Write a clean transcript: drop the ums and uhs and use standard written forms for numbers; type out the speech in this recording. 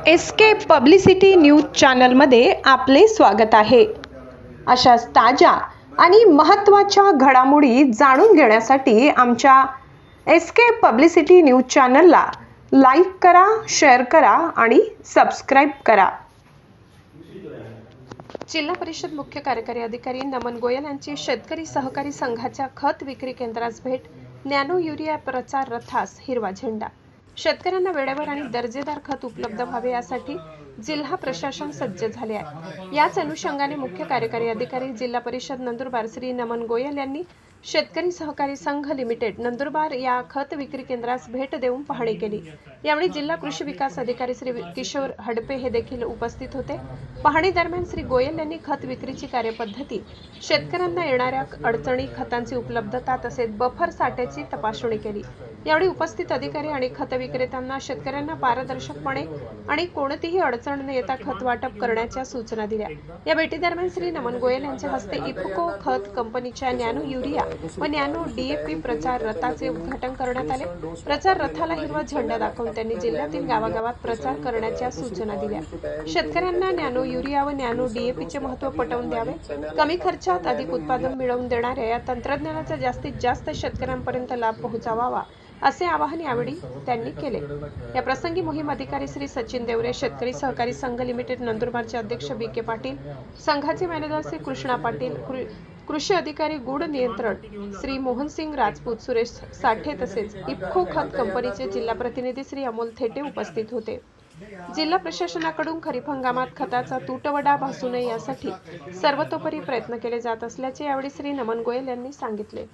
SK publicity news चॅनलमध्ये आपले स्वागत आहे। अशाच ताज्या आणि महत्त्वाच्या घडामोडी जाणून घेण्यासाठी आमच्या एसके पब्लिसिटी न्यूज चॅनलला लाईक करा, शेअर करा आणि सबस्क्राइब करा। जिल्हा परिषद मुख्य कार्यकारी अधिकारी नमन गोयल यांची शेतकरी सहकारी संघाच्या खत विक्री केंद्रास भेट, नॅनो युरिया प्रचार रथास हिरवा झेंडा। शेतकऱ्यांना वेळेवर आणि दर्जेदार खत उपलब्ध व्हावे यासाठी जिल्हा प्रशासन सज्ज झाले आहे। याच अनुषंगाने मुख्य कार्यकारी अधिकारी जिल्हा परिषद नंदुरबार श्री नमन गोयल यांनी शेतकरी सहकारी संघ लिमिटेड नंदुरबार या खत विक्री केंद्रास भेट देऊन पाहणी केली। यावेळी जिल्हा कृषी विकास अधिकारी श्री किशोर हडपे हे देखील उपस्थित होते। पाहणी दरम्यान श्री गोयल यांनी खत विक्रीची कार्यपद्धती, शेतकऱ्यांना येणाऱ्या अडचणी, खतांची उपलब्धता तसेच बफर साठ्याची तपासणी केली। यावेळी उपस्थित अधिकारी आणि खत विक्रेत्यांना शेतकऱ्यांना पारदर्शकपणे आणि कोणतीही अडचण न येता खत वाटप करण्याच्या सूचना दिल्या। या भेटीदरम्यान श्री नमन गोयल यांच्या हस्ते इफको खत कंपनीच्या नॅनो युरिया व नॅनो डीएपी प्रचार रथाचे उद्घाटन करण्यात आले। प्रचार रथाला हिरवा झेंडा दाखवून त्यांनी जिल्ह्यातील गावागावात प्रचार करण्याच्या सूचना दिल्या। शेतकऱ्यांना नॅनो युरिया व नॅनो डीएपीचे महत्त्व पटवून द्यावे, कमी खर्चात अधिक उत्पादन मिळवून देणाऱ्या या तंत्रज्ञानाचा जास्तीत जास्त शेतकऱ्यांपर्यंत लाभ पोहोचावा असे आवाहन यावेळी त्यांनी केले। या प्रसंगी मोहीम अधिकारी श्री सचिन देवरे, शेतकरी सहकारी संघ लिमिटेड नंदुरबारचे अध्यक्ष बी.के. पाटील, संघाचे मॅनेजर श्री कृष्णा पाटील, कृषी अधिकारी गुड नियंत्रण श्री मोहनसिंग राजपूत, सुरेश साठे तसेच इफको खत कंपनीचे जिल्हा प्रतिनिधी श्री अमोल थेटे उपस्थित होते। जिल्हा प्रशासनाकडून खरीप हंगामात खताचा तुटवडा भासू नये यासाठी सर्वतोपरी प्रयत्न केले जात असल्याचे यावेळी श्री नमन गोयल यांनी सांगितले।